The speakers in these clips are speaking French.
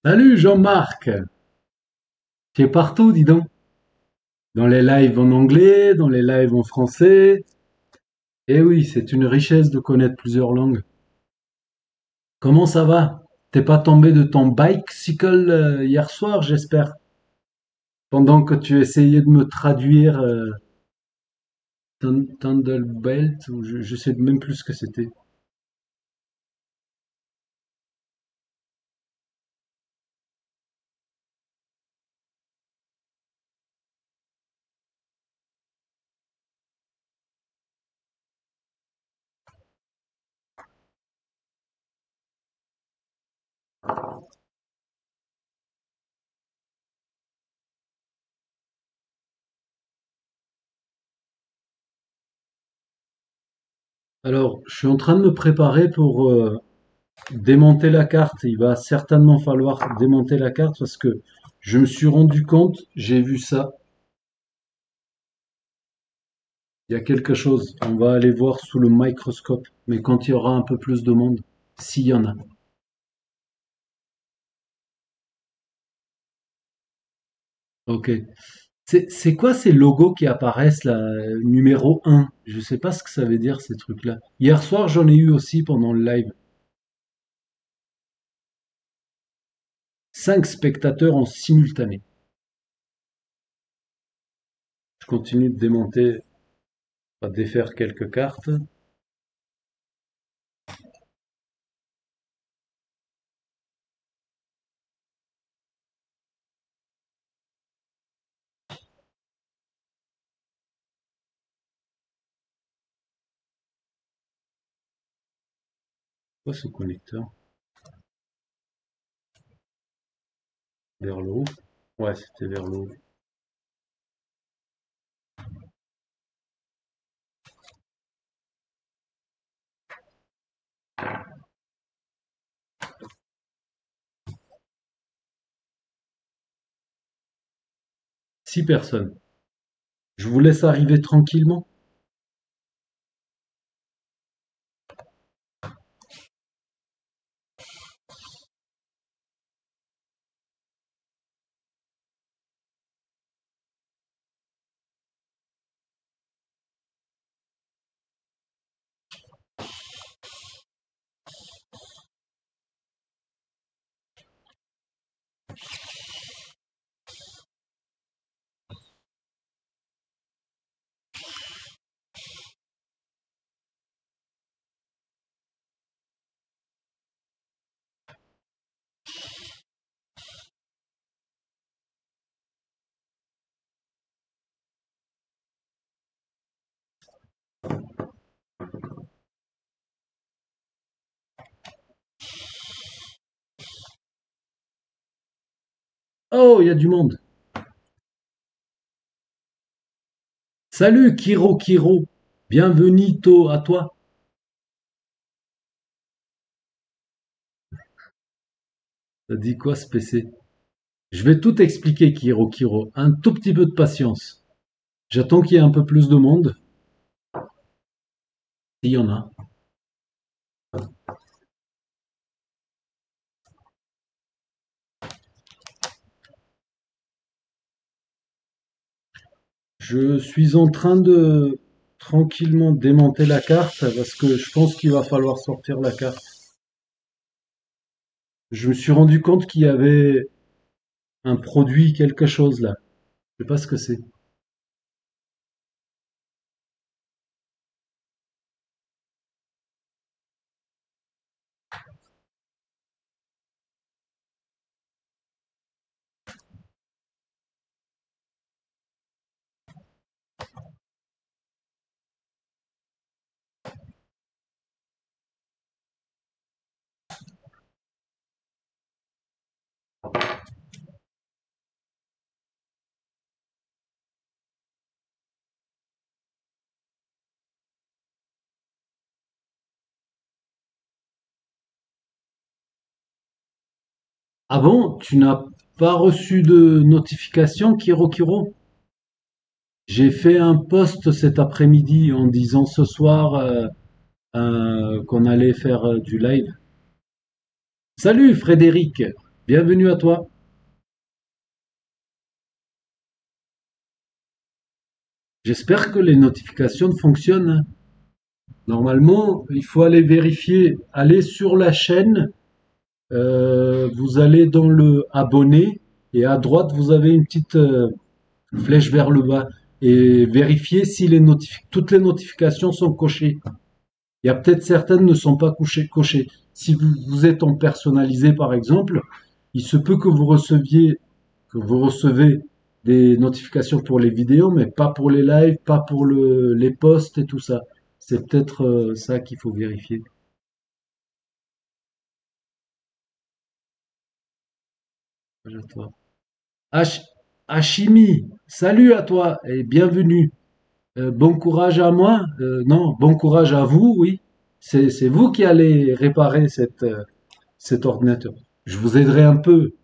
Salut Jean-Marc, tu es partout, dis donc. Dans les lives en anglais, dans les lives en français. Eh oui, c'est une richesse de connaître plusieurs langues. Comment ça va? T'es pas tombé de ton bicycle hier soir, j'espère, pendant que tu essayais de me traduire Thunderbelt, ou je sais même plus ce que c'était. Alors, je suis en train de me préparer pour démonter la carte. Il va certainement falloir démonter la carte parce que je me suis rendu compte, j'ai vu ça. Il y a quelque chose. On va aller voir sous le microscope. Mais quand il y aura un peu plus de monde, s'il y en a. Ok. C'est quoi ces logos qui apparaissent là, numéro un? Je sais pas ce que ça veut dire ces trucs-là. Hier soir, j'en ai eu aussi pendant le live. 5 spectateurs en simultané. Je continue de démonter, à défaire quelques cartes. Quoi ce connecteur? Vers le haut? Ouais, c'était vers le haut. 6 personnes. Je vous laisse arriver tranquillement. Oh, il y a du monde. Salut Kiro Kiro. Bienvenue à toi. Ça dit quoi ce PC? Je vais tout expliquer, Kiro Kiro. Un tout petit peu de patience. J'attends qu'il y ait un peu plus de monde. Il y en a. Je suis en train de tranquillement démonter la carte parce que je pense qu'il va falloir sortir la carte. Je me suis rendu compte qu'il y avait un produit, quelque chose là. Je sais pas ce que c'est. Ah bon? Tu n'as pas reçu de notification, Kiro Kiro? J'ai fait un post cet après-midi en disant ce soir qu'on allait faire du live. Salut Frédéric, Bienvenue à toi. J'espère que les notifications fonctionnent. Normalement, il faut aller vérifier, aller sur la chaîne, vous allez dans le abonné et à droite, vous avez une petite flèche vers le bas et vérifier si toutes les notifications sont cochées. Il y a peut-être certaines ne sont pas cochées. Si vous êtes en personnalisé, par exemple, il se peut que vous recevez des notifications pour les vidéos, mais pas pour les lives, pas pour les posts et tout ça. C'est peut-être ça qu'il faut vérifier. À toi. Hach- Hachimi, salut à toi et bienvenue. Bon courage à moi. Non, bon courage à vous, oui. C'est vous qui allez réparer cet ordinateur. Je vous aiderai un peu,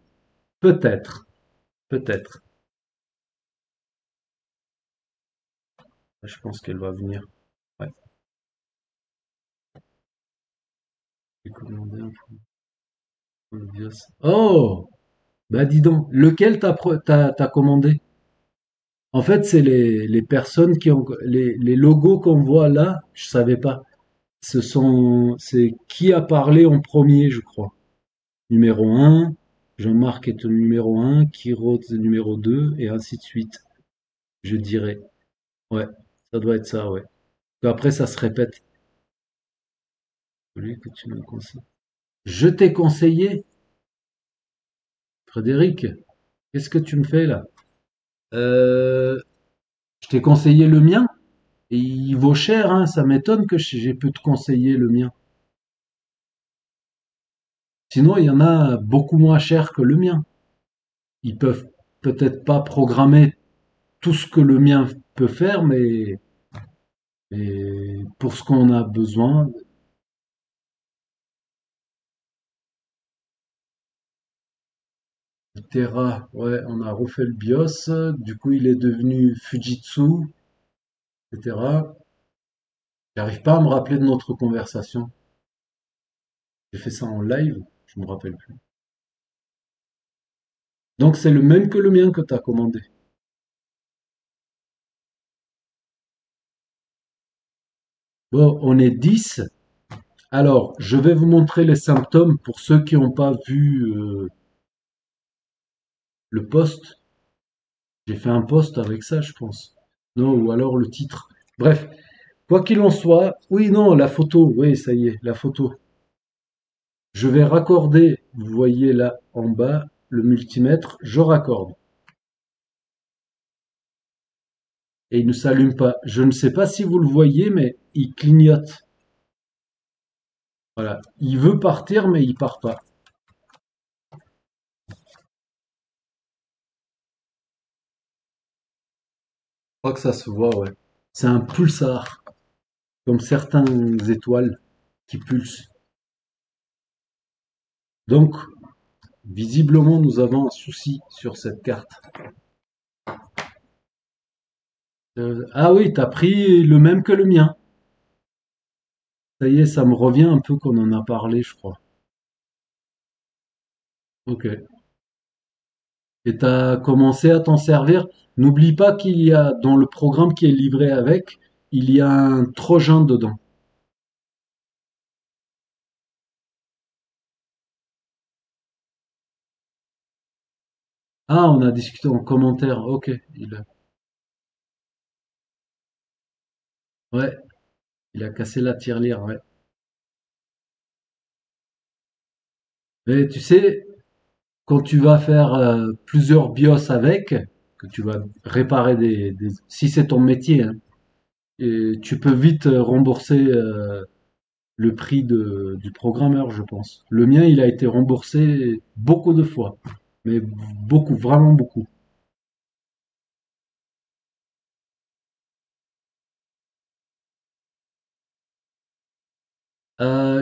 peut-être, peut-être. Je pense qu'elle va venir. Ouais. J'ai commandé un pour le BIOS. Oh, bah dis donc, lequel t'as commandé? En fait, c'est les personnes qui ont les logos qu'on voit là. Je savais pas. C'est qui a parlé en premier, je crois. Numéro un, Jean-Marc est au numéro un, Kiro est au numéro 2, et ainsi de suite, je dirais. Ouais, ça doit être ça, ouais. Après, ça se répète. Celui que tu me conseilles. Je t'ai conseillé, Frédéric, qu'est-ce que tu me fais là? Euh, je t'ai conseillé le mien, et il vaut cher, hein, ça m'étonne que j'ai pu te conseiller le mien. Sinon, il y en a beaucoup moins cher que le mien. Ils peuvent peut-être pas programmer tout ce que le mien peut faire, mais pour ce qu'on a besoin, Terra, ouais, on a refait le BIOS, du coup il est devenu Fujitsu, etc. J'arrive pas à me rappeler de notre conversation. J'ai fait ça en live, je me rappelle plus. Donc c'est le même que le mien que tu as commandé. Bon, on est 10. Alors, je vais vous montrer les symptômes pour ceux qui n'ont pas vu le post. J'ai fait un post avec ça, je pense. Non, ou alors le titre. Bref, quoi qu'il en soit, oui, non, la photo, oui, ça y est, la photo. Je vais raccorder, vous voyez là en bas, le multimètre, je raccorde. Et il ne s'allume pas. Je ne sais pas si vous le voyez, mais il clignote. Voilà. Il veut partir, mais il part pas. Je crois que ça se voit, ouais. C'est un pulsar, comme certaines étoiles qui pulsent. Donc, visiblement, nous avons un souci sur cette carte. Ah oui, t'as pris le même que le mien. Ça y est, ça me revient un peu qu'on en a parlé, je crois. Ok. Et t'as commencé à t'en servir. N'oublie pas qu'il y a, dans le programme qui est livré avec, il y a un Trojan dedans. Ah, on a discuté en commentaire. Ok. Ouais, il a cassé la tirelire, ouais. Mais tu sais, quand tu vas faire plusieurs BIOS avec, que tu vas réparer si c'est ton métier, hein, et tu peux vite rembourser le prix du programmeur, je pense. Le mien, il a été remboursé beaucoup de fois, mais beaucoup, vraiment beaucoup.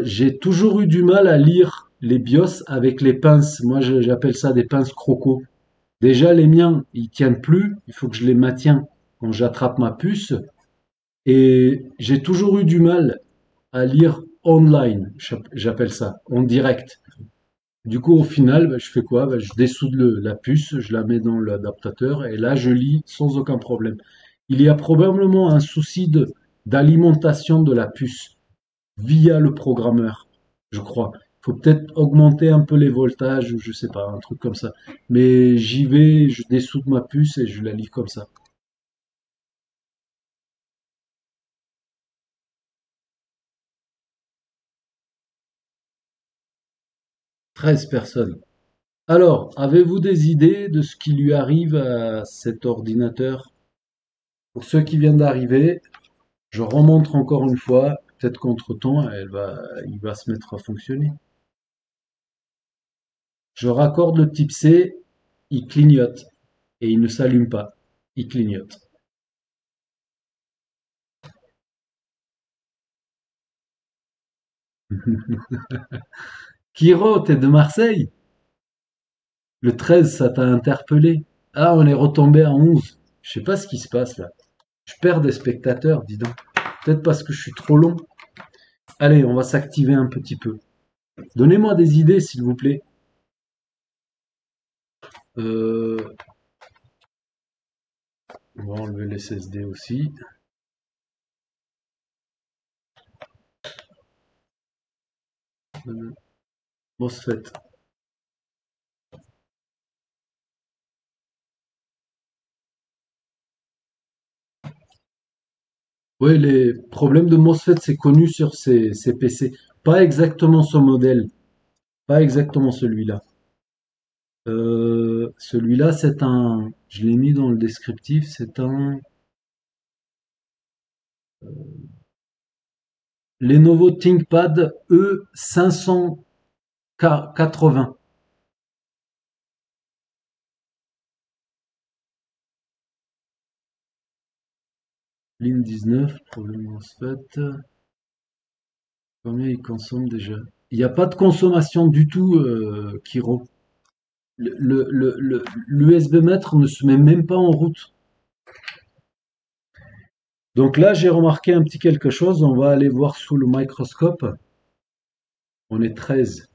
J'ai toujours eu du mal à lire les BIOS avec les pinces. Moi, j'appelle ça des pinces croco. Déjà, les miens, ils tiennent plus. Il faut que je les maintiens quand j'attrape ma puce. Et j'ai toujours eu du mal à lire online, j'appelle ça, en direct. Du coup, au final, bah, je fais quoi? Bah, je dessoude la puce, je la mets dans l'adaptateur et là, je lis sans aucun problème. Il y a probablement un souci d'alimentation de la puce via le programmeur, je crois. Il faut peut-être augmenter un peu les voltages ou je sais pas, un truc comme ça. Mais j'y vais, je dessoude ma puce et je la lis comme ça. 13 personnes. Alors, avez-vous des idées de ce qui lui arrive à cet ordinateur? Pour ceux qui viennent d'arriver, je remontre encore une fois, peut-être qu'entre-temps, il va se mettre à fonctionner. Je raccorde le type C, il clignote et il ne s'allume pas. Il clignote. Kiro, t'es de Marseille? Le 13, ça t'a interpellé? Ah, on est retombé à 11. Je sais pas ce qui se passe là. Je perds des spectateurs, dis donc. Peut-être parce que je suis trop long. Allez, on va s'activer un petit peu. Donnez-moi des idées, s'il vous plaît. Euh, on va enlever les SSD aussi. MOSFET. Oui, les problèmes de MOSFET, c'est connu sur ces PC. Pas exactement ce modèle, pas exactement celui-là. Celui-là, je l'ai mis dans le descriptif, c'est un Lenovo ThinkPad E580. Ligne 19, problème MOSFET. Combien il consomme déjà? Il n'y a pas de consommation du tout, Kiro. L'USB mètre ne se met même pas en route. Donc là, j'ai remarqué un petit quelque chose. On va aller voir sous le microscope. On est 13.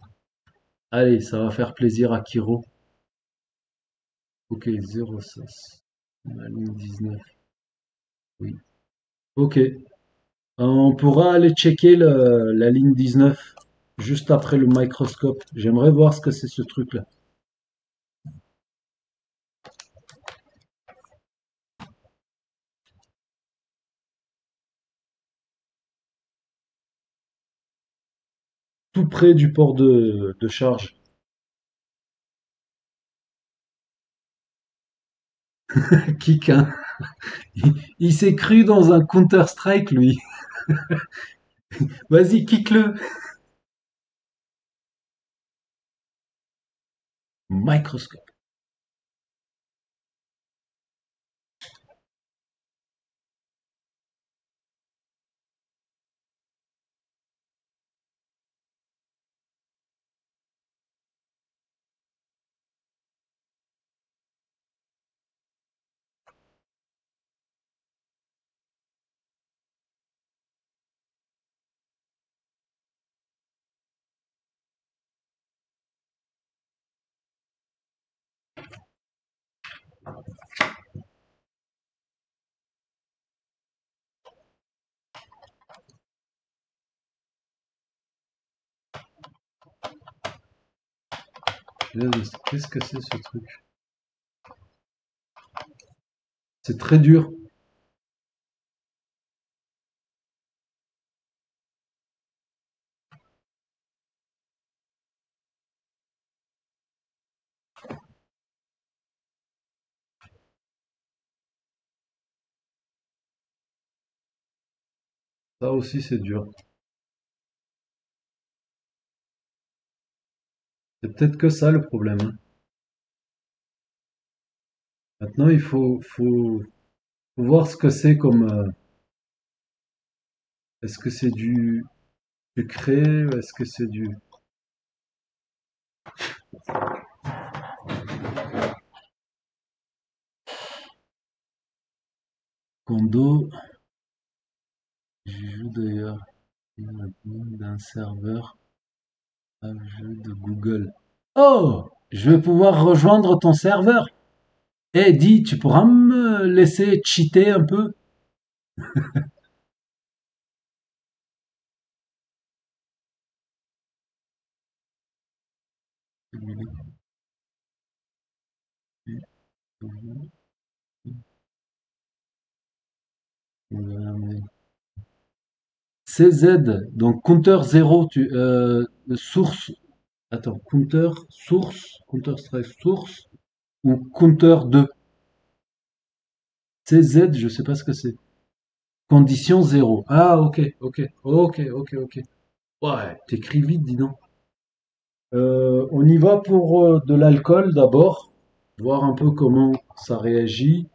Allez, ça va faire plaisir à Kiro. Ok, 0,6. La ligne 19. Oui. Ok. On pourra aller checker la ligne 19 juste après le microscope. J'aimerais voir ce que c'est ce truc-là. Tout près du port de charge. Kick, hein. Il s'est cru dans un Counter-Strike, lui. Vas-y, kick-le. Microscope. Qu'est-ce que c'est ce truc? C'est très dur. Ça aussi, c'est dur. C'est peut-être que ça le problème, hein. Maintenant, faut voir ce que c'est comme. Est-ce que c'est du sucré? Est-ce que c'est du condo? J'y joue d'ailleurs. Il y a un nom d'un serveur à jeu de Google. Oh, je vais pouvoir rejoindre ton serveur. Eh, dis, tu pourras me laisser cheater un peu? CZ, donc compteur zéro, source, attends, compteur source, compteur strike source, ou compteur 2. CZ, je sais pas ce que c'est. Condition zéro. Ah, ok, ok, ok, ok, ok. Ouais, t'écris vite, dis donc. On y va pour de l'alcool d'abord, voir un peu comment ça réagit,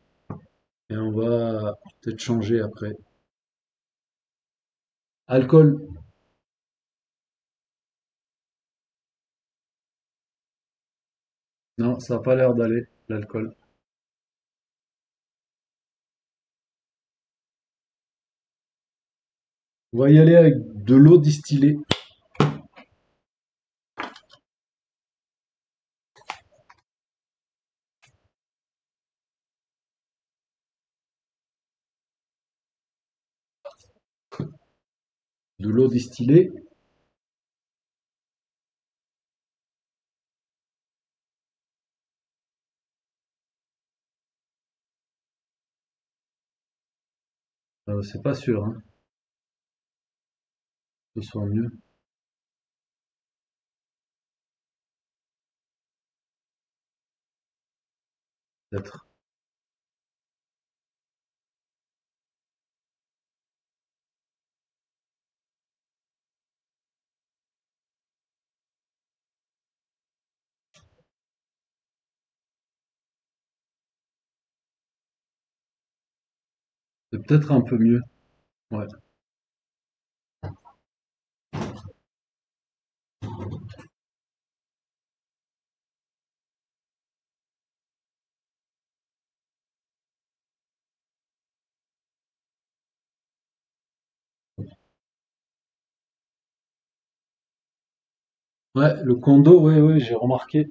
et on va peut-être changer après. Alcool, non, ça a pas l'air d'aller, l'alcool. On va y aller avec de l'eau distillée. De l'eau distillée, c'est pas sûr, hein, que ce soit mieux, peut-être. C'est peut-être un peu mieux. Ouais. Ouais, le condo, ouais, ouais, j'ai remarqué.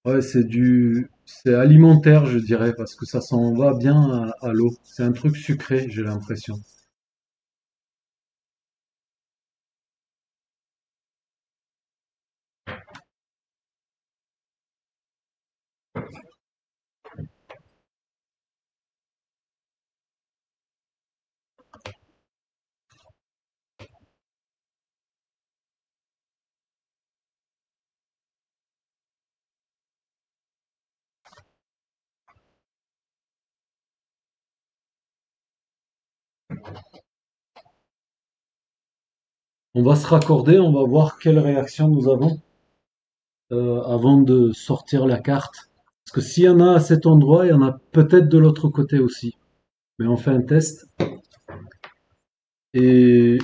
Ouais, c'est alimentaire, je dirais, parce que ça s'en va bien à l'eau. C'est un truc sucré, j'ai l'impression. On va se raccorder, on va voir quelle réaction nous avons avant de sortir la carte. Parce que s'il y en a à cet endroit, il y en a peut-être de l'autre côté aussi. Mais on fait un test. Et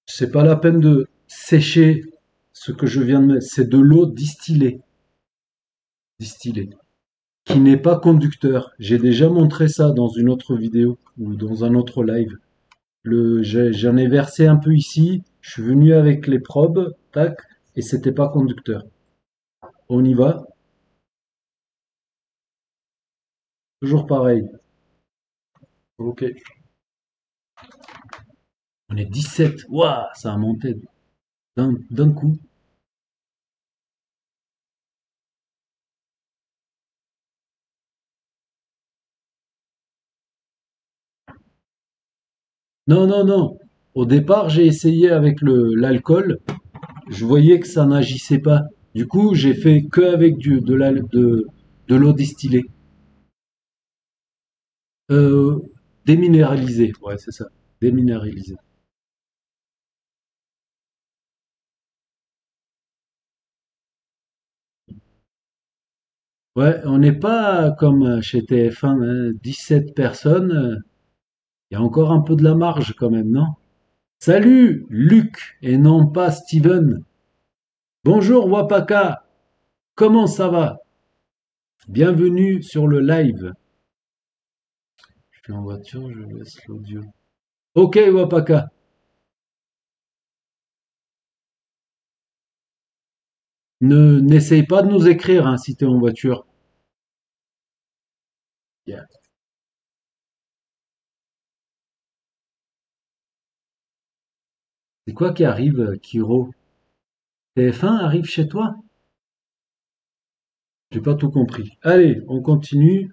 c'est pas la peine de sécher ce que je viens de mettre. C'est de l'eau distillée. Distillée. Qui n'est pas conducteur. J'ai déjà montré ça dans une autre vidéo ou dans un autre live. J'en ai versé un peu ici. Je suis venu avec les probes. Tac. Et c'était pas conducteur. On y va. Toujours pareil. Ok. On est 17. Waouh, ça a monté d'un coup. Non, non, non. Au départ, j'ai essayé avec l'alcool. Je voyais que ça n'agissait pas. Du coup, j'ai fait que avec de l'eau distillée. Euh, Déminéralisée. Ouais, c'est ça. Déminéralisée. Ouais, on n'est pas comme chez TF1, hein, 17 personnes. Il y a encore un peu de la marge quand même, non? Salut, Luc, et non pas Steven. Bonjour Wapaka, comment ça va? Bienvenue sur le live. Je suis en voiture, je laisse l'audio. Ok Wapaka, n'essaye pas de nous écrire hein, si tu es en voiture. Yeah. C'est quoi qui arrive, Kiro? TF1 arrive chez toi? J'ai pas tout compris. Allez, on continue.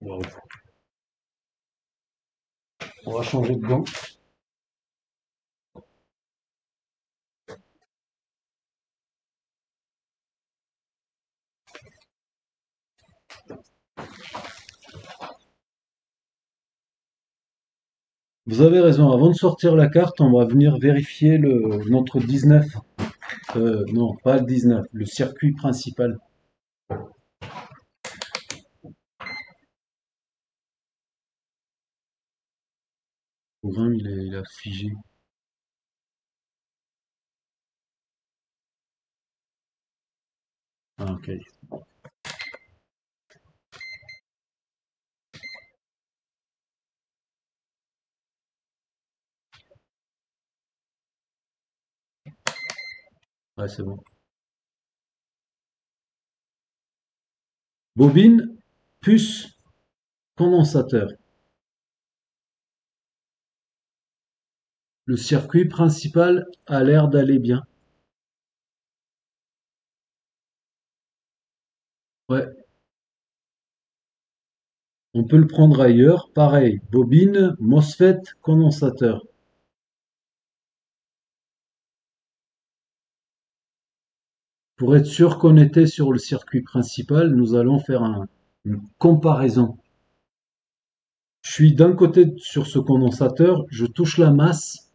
Wow. On va changer de gant. Vous avez raison, avant de sortir la carte, on va venir vérifier notre 19. Non, pas le 19, le circuit principal. Le programme, il a figé. Ah, ok. Ouais, c'est bon. Bobine, puce, condensateur. Le circuit principal a l'air d'aller bien. Ouais, on peut le prendre ailleurs. Pareil, bobine, MOSFET, condensateur. Pour être sûr qu'on était sur le circuit principal, nous allons faire une comparaison. Je suis d'un côté sur ce condensateur, je touche la masse,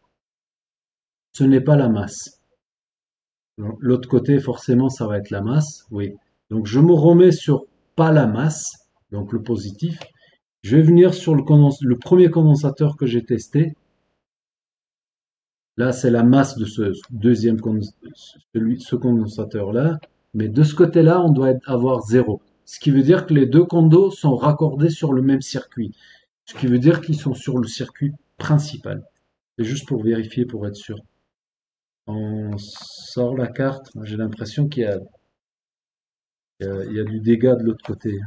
ce n'est pas la masse. L'autre côté, forcément, ça va être la masse, oui. Donc je me remets sur pas la masse, donc le positif. Je vais venir sur le premier condensateur que j'ai testé. Là, c'est la masse de ce deuxième ce condensateur-là. Mais de ce côté-là, on doit avoir zéro. Ce qui veut dire que les deux condos sont raccordés sur le même circuit. Ce qui veut dire qu'ils sont sur le circuit principal. C'est juste pour vérifier, pour être sûr. On sort la carte. J'ai l'impression qu'il y a du dégât de l'autre côté.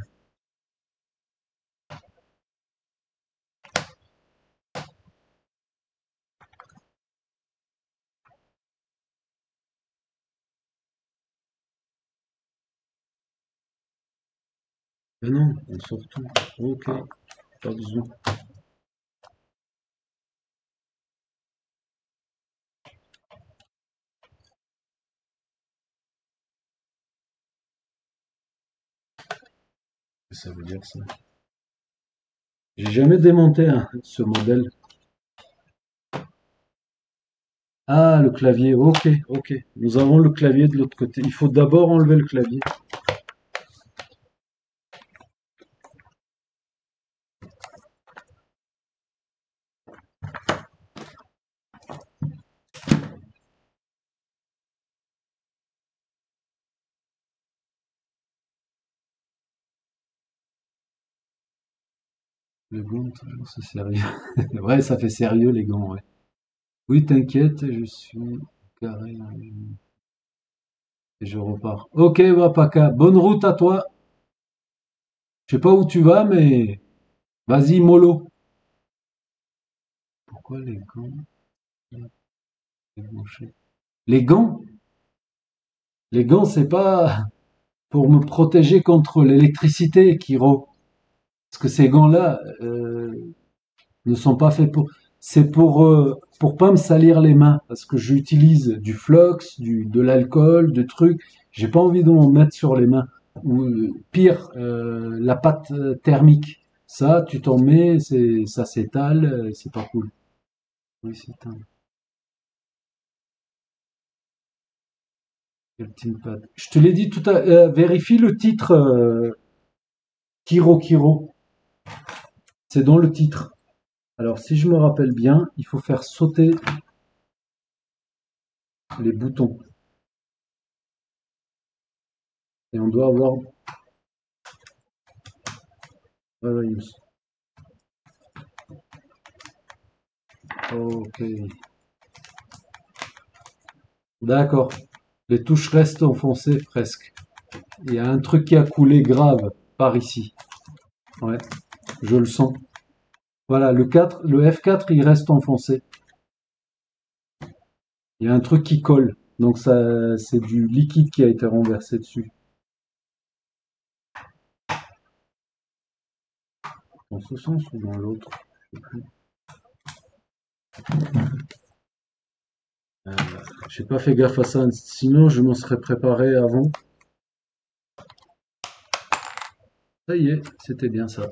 Mais non, on sort tout. Ok, pas besoin. Qu'est-ce que ça veut dire ça? J'ai jamais démonté ce modèle. Ah, le clavier, ok, ok. Nous avons le clavier de l'autre côté. Il faut d'abord enlever le clavier. Les gants, toujours c'est sérieux. Ouais, ça fait sérieux les gants, ouais. Oui, t'inquiète, je suis carré et je repars. Ok, Wapaka, bonne route à toi. Je sais pas où tu vas, mais vas-y, mollo. Pourquoi les gants? Les gants? Les gants, c'est pas pour me protéger contre l'électricité, Kiro. Parce que ces gants-là ne sont pas faits pour. C'est pour pas me salir les mains. Parce que j'utilise du flox, de l'alcool, de trucs. J'ai pas envie de m'en mettre sur les mains. Ou pire, la pâte thermique. Ça, tu t'en mets, ça s'étale, c'est pas cool. Oui, c'est un. Quel ThinkPad. Je te l'ai dit tout à l'heure, vérifie le titre Kiro Kiro. C'est dans le titre. Alors, si je me rappelle bien, il faut faire sauter les boutons. Et on doit avoir. Ouais, ouais, Ok. D'accord. Les touches restent enfoncées presque. Il y a un truc qui a coulé grave par ici. Ouais, je le sens. Voilà, le 4, le F4, il reste enfoncé. Il y a un truc qui colle. Donc ça, c'est du liquide qui a été renversé dessus. Dans ce sens ou dans l'autre? Je sais plus. Euh, j'ai pas fait gaffe à ça. Sinon, je m'en serais préparé avant. Ça y est, c'était bien ça.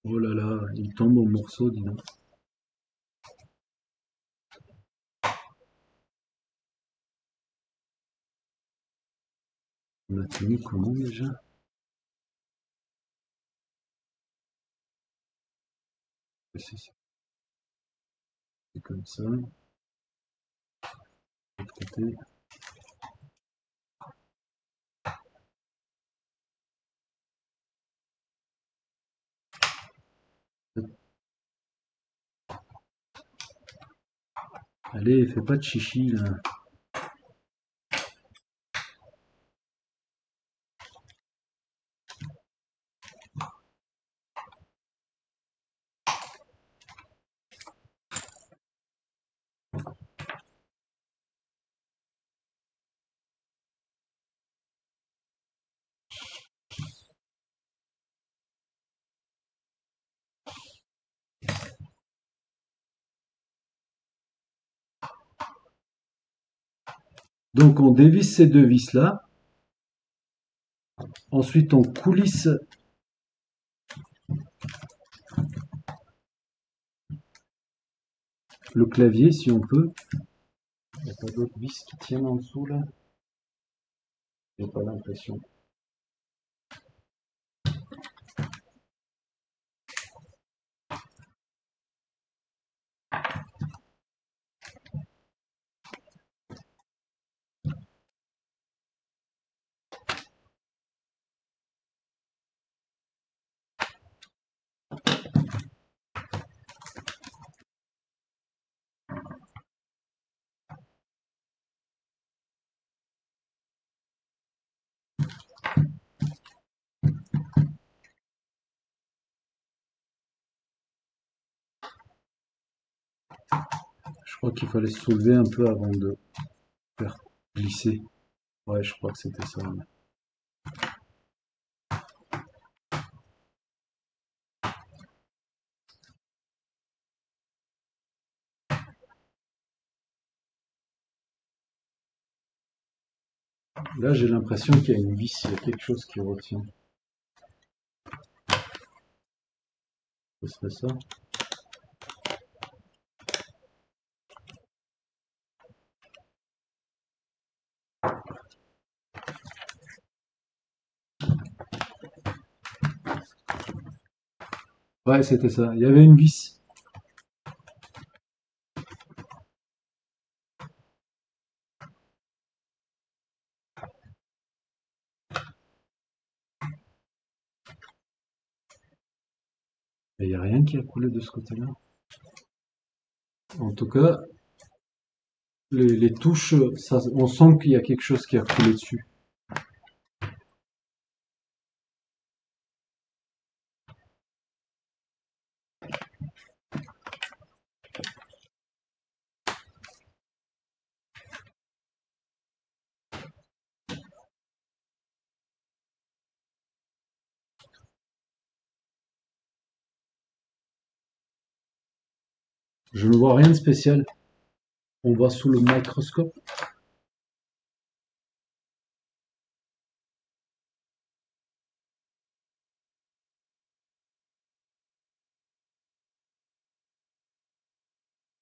Oh là là, il tombe en morceaux, dis donc. On a tenu comment déjà? C'est comme ça. De l'autre côté. Allez, fais pas de chichi là. Donc on dévisse ces deux vis là. Ensuite on coulisse le clavier si on peut. Il n'y a pas d'autres vis qui tiennent en dessous là. J'ai pas l'impression. Je crois qu'il fallait se soulever un peu avant de faire glisser. Ouais, je crois que c'était ça. Là, j'ai l'impression qu'il y a une vis, il y a quelque chose qui retient. Ce serait ça. Ouais, c'était ça. Il y avait une vis. Et il n'y a rien qui a coulé de ce côté-là. En tout cas, les touches, ça, on sent qu'il y a quelque chose qui a coulé dessus. Je ne vois rien de spécial. On voit sous le microscope.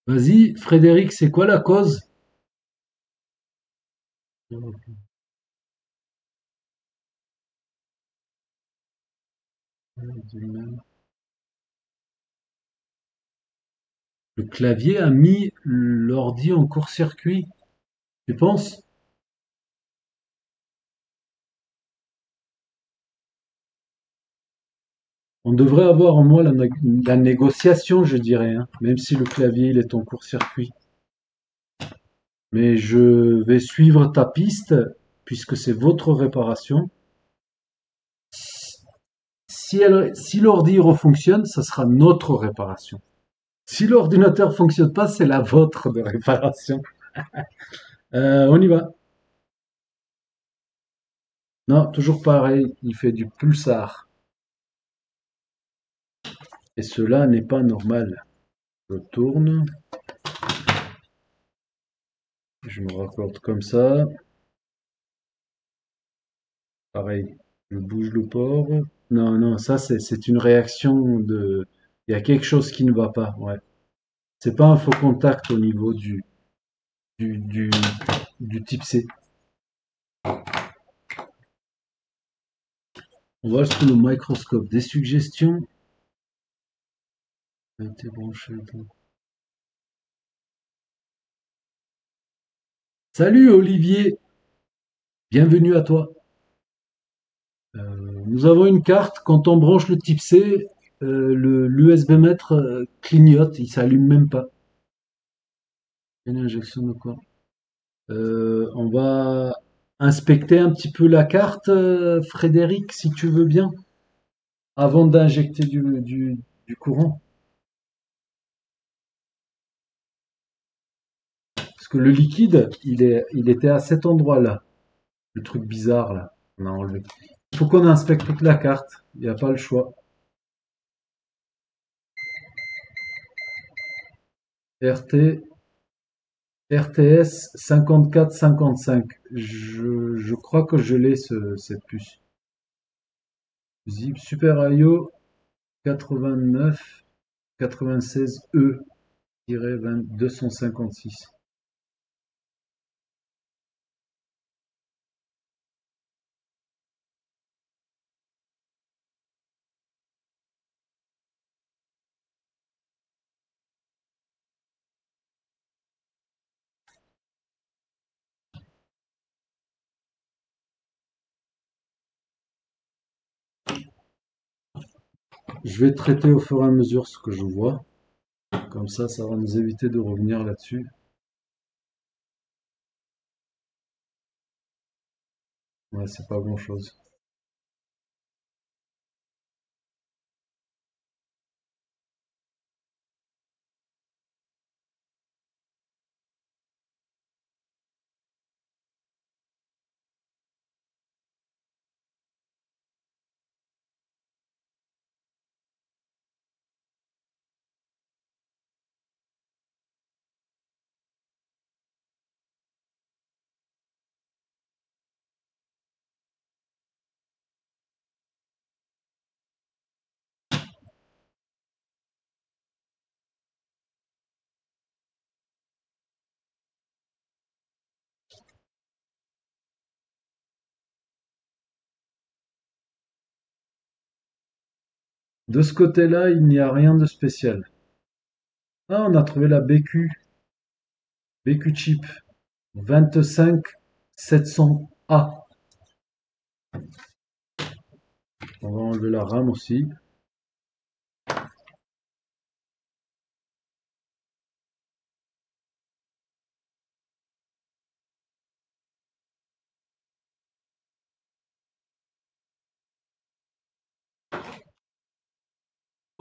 Vas-y, Frédéric, c'est quoi la cause? Le clavier a mis l'ordi en court-circuit, tu penses? On devrait avoir en moi la négociation, je dirais, hein, même si le clavier il est en court-circuit. Mais je vais suivre ta piste, puisque c'est votre réparation. Si l'ordi refonctionne, ça sera notre réparation. Si l'ordinateur fonctionne pas, c'est la vôtre de réparation. On y va. Non, toujours pareil, il fait du pulsar. Et cela n'est pas normal. Je tourne, je me raccorde comme ça. Pareil, je bouge le port. Non, non, ça c'est une réaction de... Il y a quelque chose qui ne va pas, ouais. C'est pas un faux contact au niveau du, du, du type C. On voit sous le microscope des suggestions. A été branché Salut Olivier, bienvenue à toi. Nous avons une carte, quand on branche le type C, l'USB mètre clignote, il s'allume même pas. Une injection de quoi? On va inspecter un petit peu la carte, Frédéric, si tu veux bien, avant d'injecter du courant. Parce que le liquide, il était à cet endroit-là. Le truc bizarre, là, on a enlevé. Il faut qu'on inspecte toute la carte, il n'y a pas le choix. RT, RTS 5455. Je crois que je l'ai, cette puce. Zip Super IO 89 96E-256. Je vais traiter au fur et à mesure ce que je vois. Comme ça va nous éviter de revenir là-dessus. Ouais, c'est pas grand-chose. De ce côté-là, il n'y a rien de spécial. Ah, on a trouvé la BQ chip 25700A. On va enlever la RAM aussi.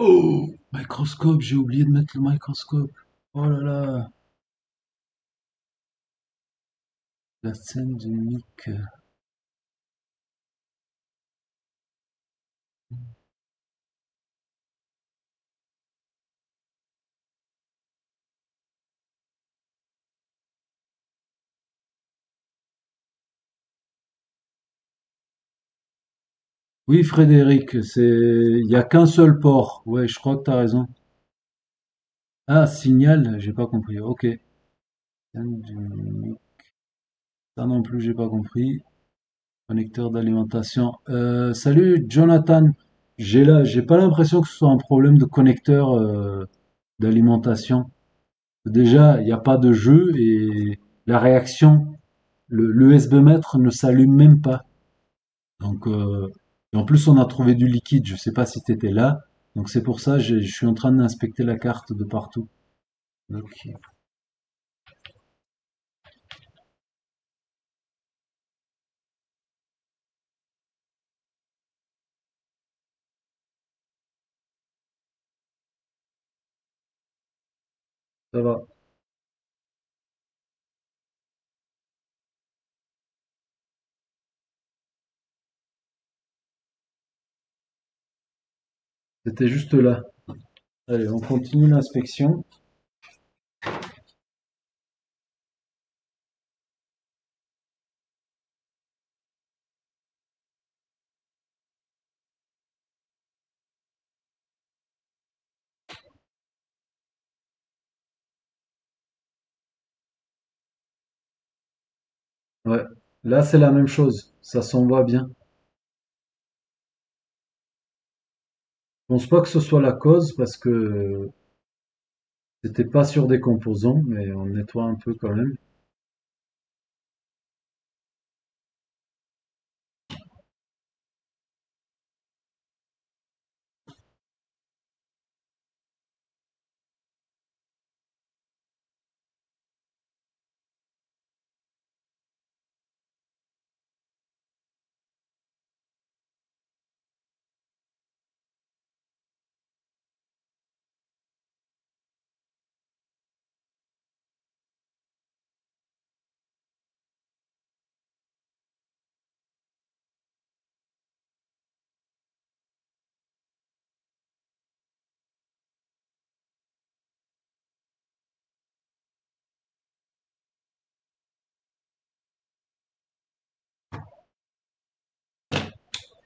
Oh, microscope, j'ai oublié de mettre le microscope. Oh là là, la scène du Mick. Oui, Frédéric, il y a qu'un seul port. Ouais, je crois que tu as raison. Ah, signal, j'ai pas compris. Ok. Ça non plus, j'ai pas compris. Connecteur d'alimentation. Salut Jonathan. J'ai pas l'impression que ce soit un problème de connecteur d'alimentation. Déjà, il n'y a pas de jeu et la réaction, l'USB mètre ne s'allume même pas. Donc, et en plus, on a trouvé du liquide. Je sais pas si tu étais là. Donc c'est pour ça, je suis en train d'inspecter la carte de partout. Ok, ça va. C'était juste là. Allez, on continue l'inspection. Ouais. Là, c'est la même chose. Ça s'envoie bien. Je pense pas que ce soit la cause parce que c'était pas sur des composants, mais on nettoie un peu quand même.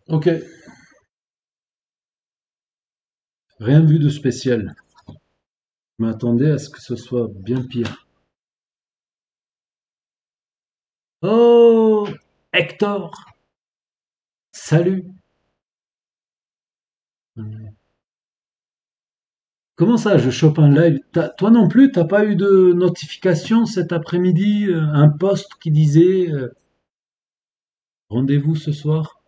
Ok. Rien vu de spécial. Je m'attendais à ce que ce soit bien pire. Oh, Hector, salut. Comment ça, je chope un live? Toi non plus, t'as pas eu de notification cet après-midi, un post qui disait rendez-vous ce soir?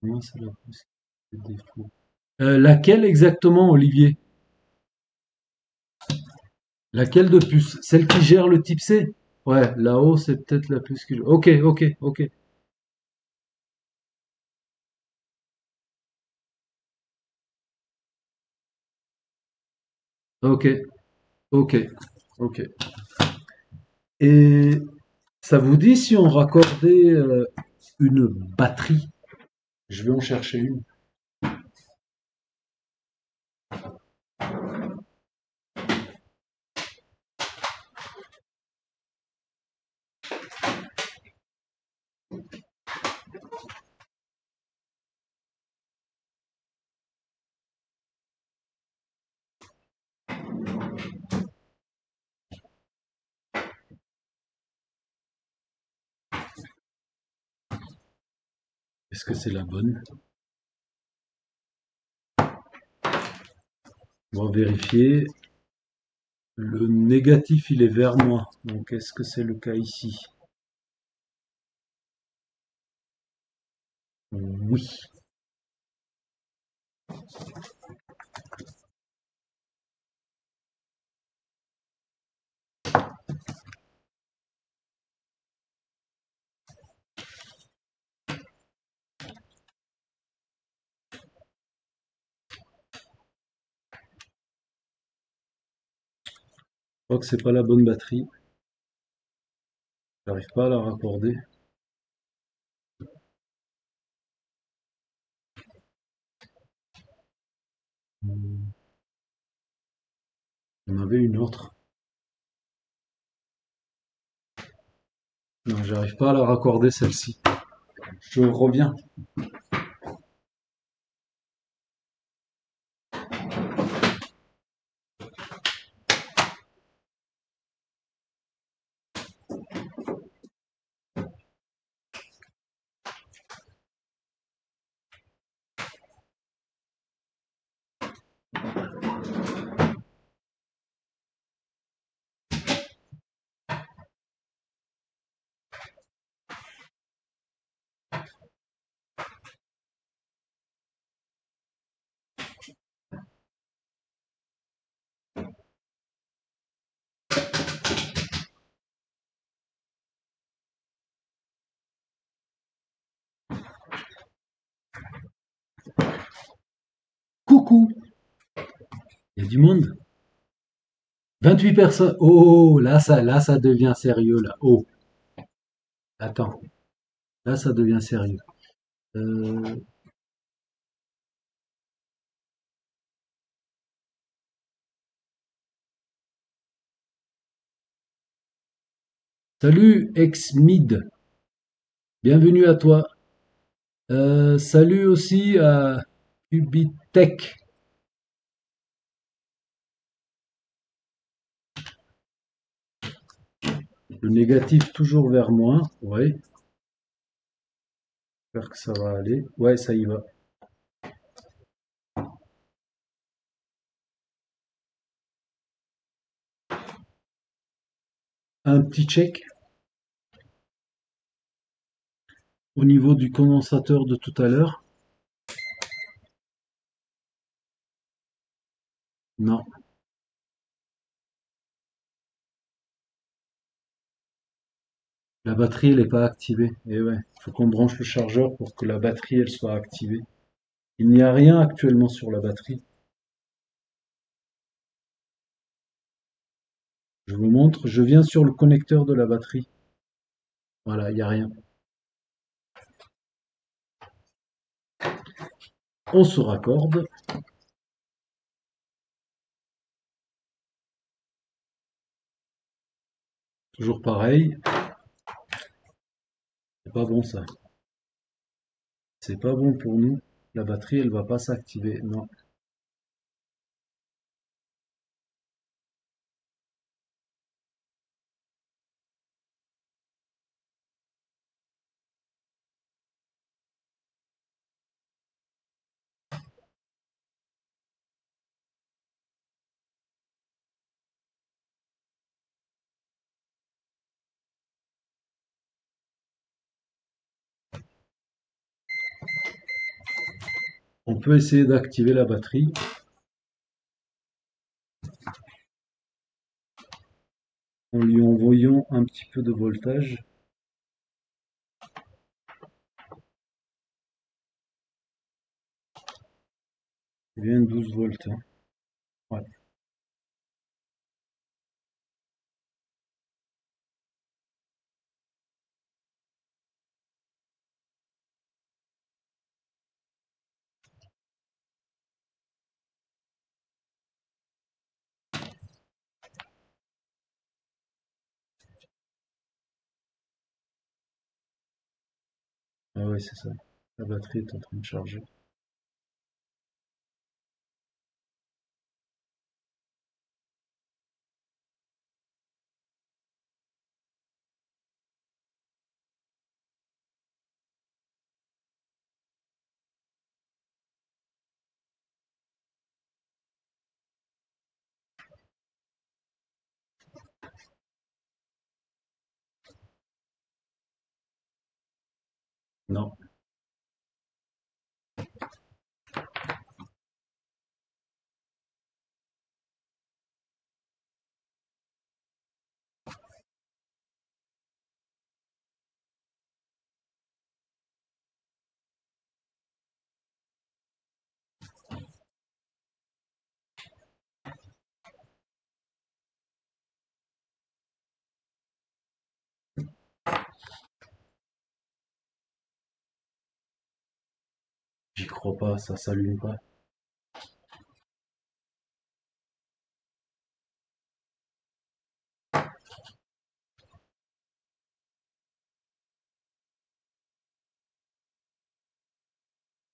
Comment c'est la puce de défaut? Laquelle exactement, Olivier? Laquelle de puce? Celle qui gère le type C? Ouais, là-haut, c'est peut-être la puce que. Ok, ok, ok, ok, ok, ok. Et ça vous dit si on raccordait une batterie? Je vais en chercher une. Est-ce que c'est la bonne? On va vérifier. Le négatif, il est vers moi. Donc, est-ce que c'est le cas ici? Oui. Je crois que c'est pas la bonne batterie. J'arrive pas à la raccorder. On avait une autre. Non, j'arrive pas à la raccorder celle-ci. Je reviens. beaucoup. Il y a du monde. 28 personnes. Oh, là, ça devient sérieux, là. Oh, attends. Là, ça devient sérieux. Euh, Salut, ex-mid. Bienvenue à toi. Salut aussi à Ubitech. Le négatif toujours vers moi. Ouais, j'espère que ça va aller. Ouais, ça y va. Un petit check au niveau du condensateur de tout à l'heure. Non, la batterie elle n'est pas activée. Et ouais, il faut qu'on branche le chargeur pour que la batterie elle soit activée. Il n'y a rien actuellement sur la batterie. Je vous montre, je viens sur le connecteur de la batterie. Voilà, il n'y a rien. On se raccorde. Toujours pareil. C'est pas bon ça. C'est pas bon pour nous. La batterie elle va pas s'activer. Non. On peut essayer d'activer la batterie en lui envoyant un petit peu de voltage. C'est bien 12 volts, hein. Ouais. Ah ouais, c'est ça. La batterie est en train de charger. Non. 'J'y crois pas, ça s'allume pas.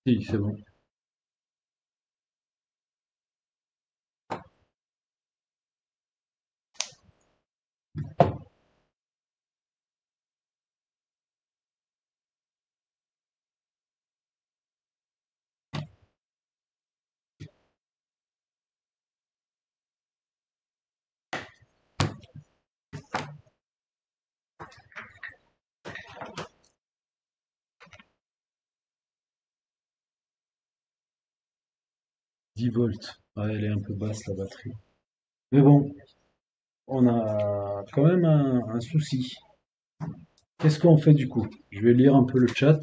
Si, c'est bon. 10 volts. Ouais, elle est un peu basse la batterie. Mais bon, on a quand même un souci. Qu'est-ce qu'on fait du coup? Je vais lire un peu le chat,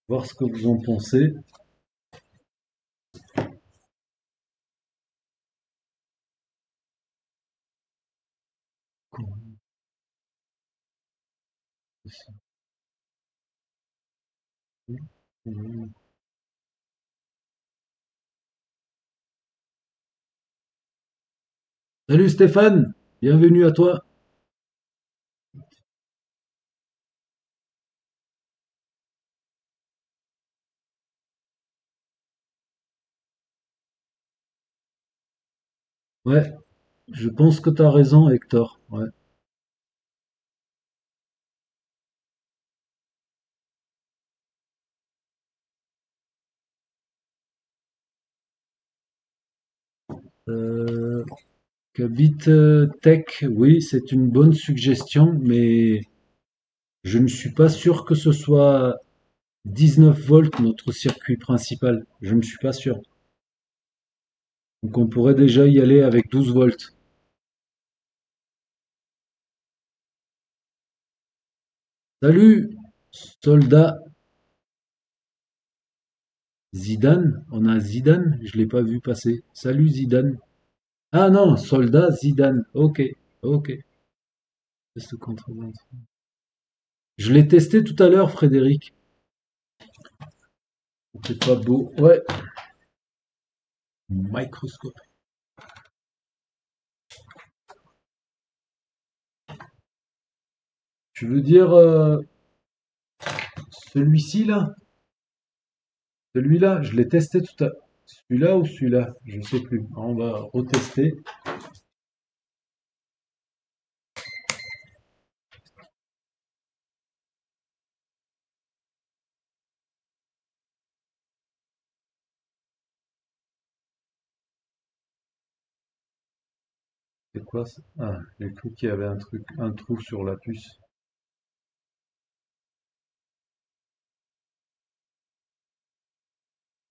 voir ce que vous en pensez. Salut Stéphane, bienvenue à toi. Ouais, je pense que tu as raison Hector. Ouais. Euh, Kabit Tech, oui, c'est une bonne suggestion, mais je ne suis pas sûr que ce soit 19 volts notre circuit principal. Je ne suis pas sûr. Donc on pourrait déjà y aller avec 12 volts. Salut, soldat Zidane. On a Zidane, je l'ai pas vu passer. Salut Zidane. Ah non, soldat Zidane. Ok, ok. Test contre- Je l'ai testé tout à l'heure, Frédéric. C'était pas beau. Ouais, microscope. Tu veux dire celui-ci là? Celui-là, je l'ai testé tout à l'heure. Celui-là ou celui-là? Je sais plus. On va retester. C'est quoi ça? Ah, j'ai cru qu'il y avait un truc, un trou sur la puce.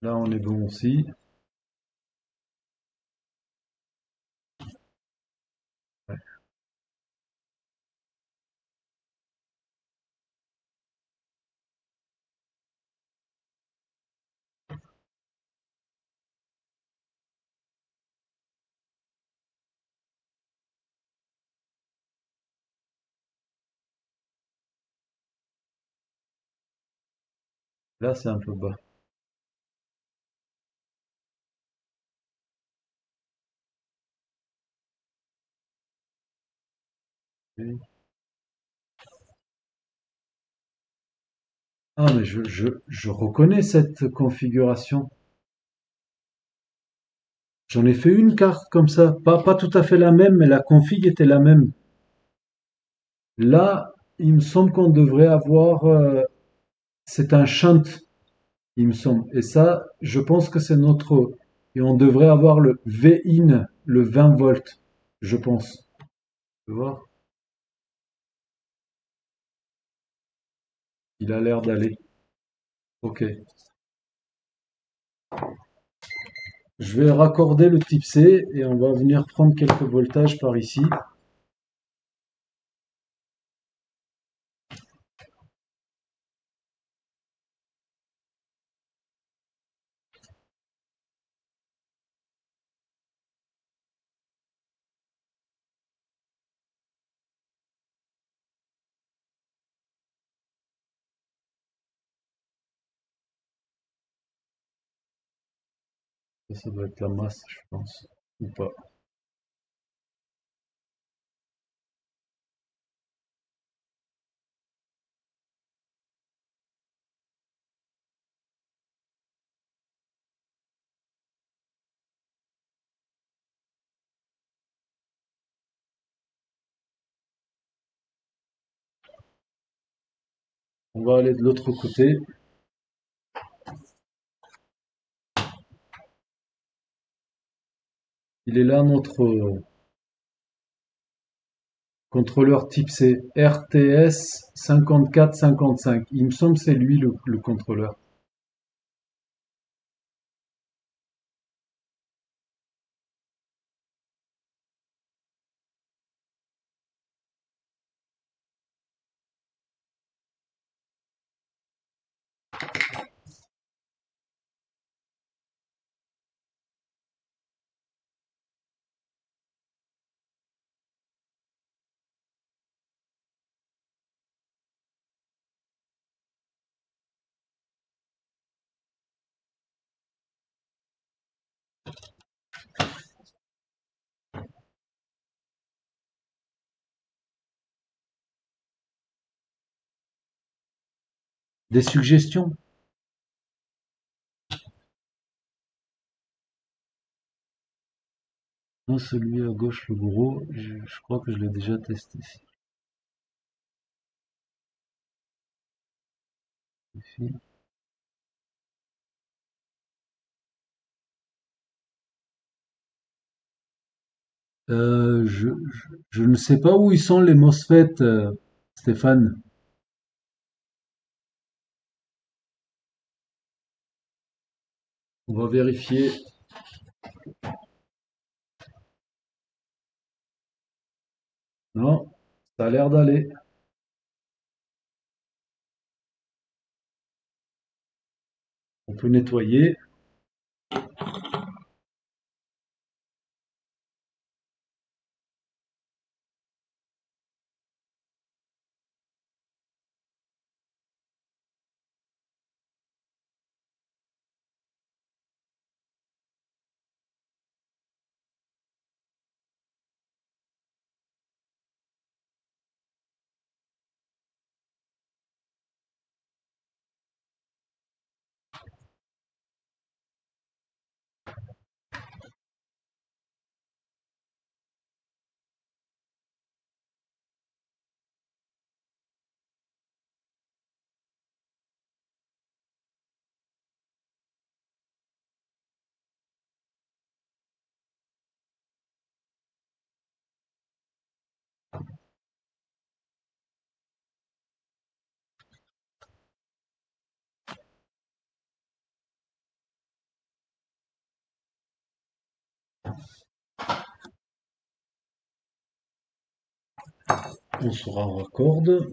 Là, on est bon aussi. Ouais. Là, c'est un peu bas. Ok. Ah, mais je reconnais cette configuration. J'en ai fait une carte comme ça. Pas tout à fait la même, mais la config était la même. Là, il me semble qu'on devrait avoir. C'est un shunt, il me semble. Et ça, je pense que c'est notre. Et on devrait avoir le V-in, le 20 volts, je pense. Tu vois? Il a l'air d'aller. Ok. Je vais raccorder le type C et on va venir prendre quelques voltages par ici. Ça doit être la masse, je pense. Ou pas. On va aller de l'autre côté. Il est là notre contrôleur type C. RTS 5455. Il me semble que c'est lui le contrôleur. Des suggestions? Non, celui à gauche, le gros, je crois que je l'ai déjà testé. Je ne sais pas où ils sont les MOSFET, Stéphane. On va vérifier. Non, ça a l'air d'aller. On peut nettoyer. On se raccorde.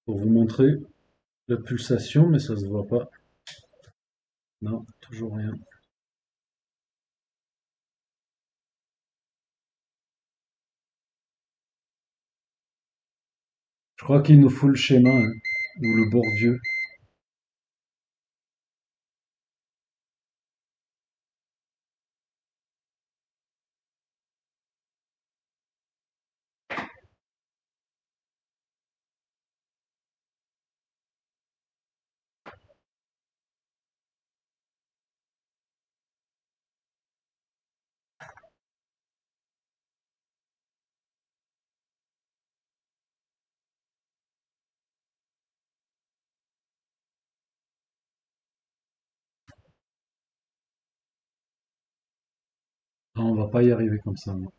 Pour vous montrer la pulsation, mais ça se voit pas. Non, toujours rien. Je crois qu'il nous faut le schéma, hein, ou le Bourdieu. Ah, on va pas y arriver comme ça, non.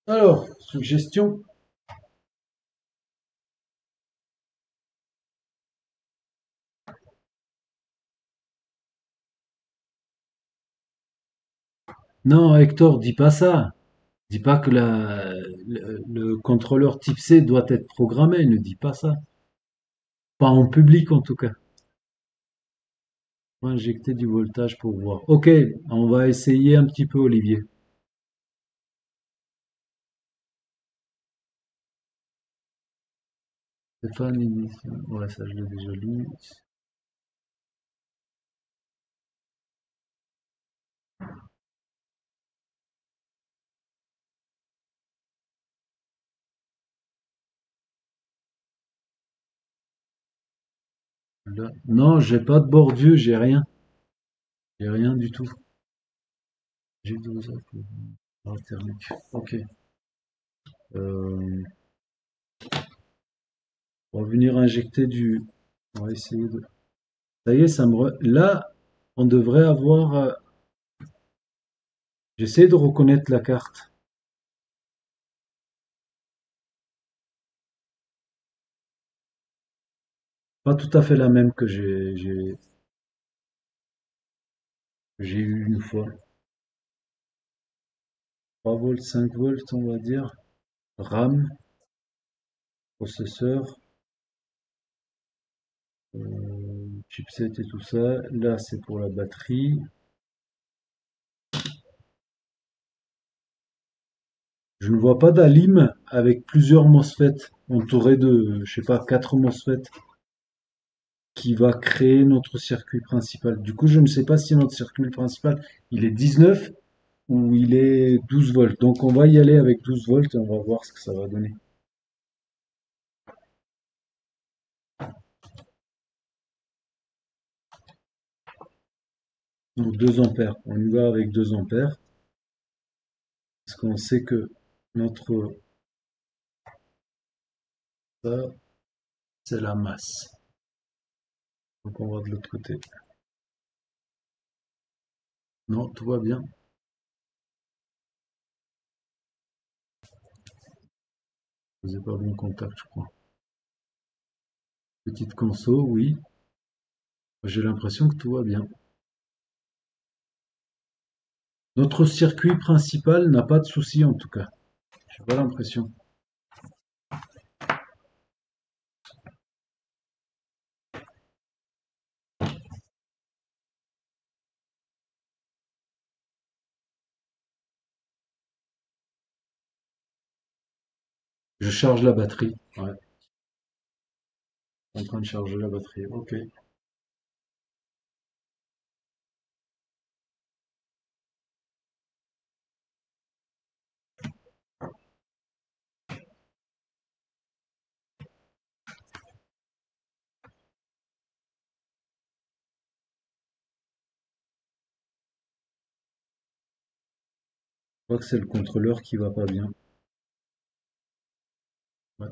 Alors, suggestion? Non, Hector, dis pas ça. Dis pas que le contrôleur type C doit être programmé. Ne dis pas ça. Pas en public, en tout cas. On va injecter du voltage pour voir. Ok, on va essayer un petit peu, Olivier. Stéphane, ouais, ça je l'ai déjà lu. Là. Non, j'ai pas de Bourdieu, j'ai rien. J'ai rien du tout. J'ai 12 heures thermique. Ok. Euh, on va venir injecter du. On va essayer de. Ça y est, là, on devrait avoir. J'essaie de reconnaître la carte. Pas tout à fait la même que j'ai eu une fois. 3 volts, 5 volts, on va dire. RAM. processeur, chipset et tout ça. Là, c'est pour la batterie. Je ne vois pas d'alim avec plusieurs MOSFET entourés de, je sais pas, 4 MOSFET qui va créer notre circuit principal. Du coup, je ne sais pas si notre circuit principal, il est 19 ou il est 12 volts. Donc, on va y aller avec 12 volts et on va voir ce que ça va donner. Donc, 2 ampères. On y va avec 2 ampères parce qu'on sait que notre, ça, c'est la masse. Donc, on va de l'autre côté. Non, tout va bien. Vous n'avez pas bon contact, je crois. Petite conso, oui. J'ai l'impression que tout va bien. Notre circuit principal n'a pas de souci en tout cas. J'ai pas l'impression. Je charge la batterie. Ouais, en train de charger la batterie. Ok. Je crois que c'est le contrôleur qui va pas bien. Ouais,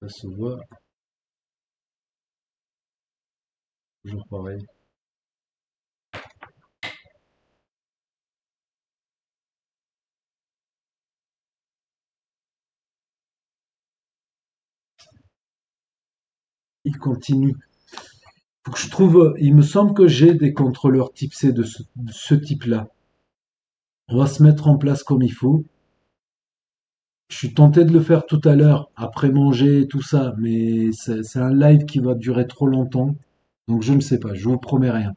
ça se voit. Toujours pareil. Il continue. Faut que je trouve. Il me semble que j'ai des contrôleurs type C de ce type-là. On va se mettre en place comme il faut. Je suis tenté de le faire tout à l'heure, après manger et tout ça, mais c'est un live qui va durer trop longtemps. Donc je ne sais pas, je vous promets rien.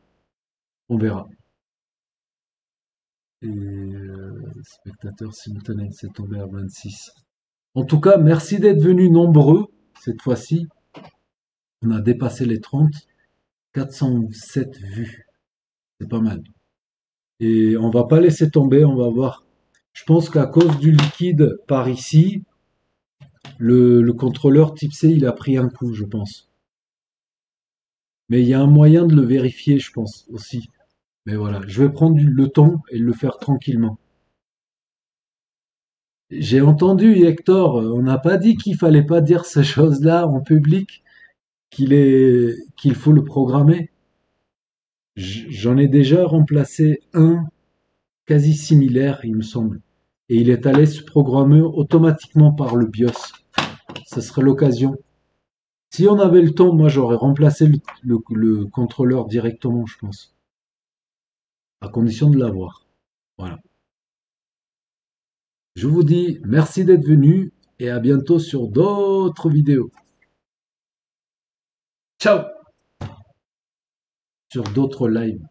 On verra. Et spectateurs simultanés, c'est tombé à 26. En tout cas, merci d'être venus nombreux cette fois-ci. On a dépassé les 30, 407 vues. C'est pas mal. Et on va pas laisser tomber, on va voir. Je pense qu'à cause du liquide par ici, le contrôleur type C, il a pris un coup, je pense. Mais il y a un moyen de le vérifier, je pense aussi. Mais voilà, je vais prendre le temps et le faire tranquillement. J'ai entendu Hector, on n'a pas dit qu'il fallait pas dire ces choses-là en public, qu'il faut le programmer. J'en ai déjà remplacé un quasi similaire, il me semble. Et il est allé se programmer automatiquement par le BIOS. Ce serait l'occasion. Si on avait le temps, moi j'aurais remplacé le contrôleur directement, je pense. À condition de l'avoir. Voilà. Je vous dis merci d'être venu et à bientôt sur d'autres vidéos. Ciao! Sur d'autres lives.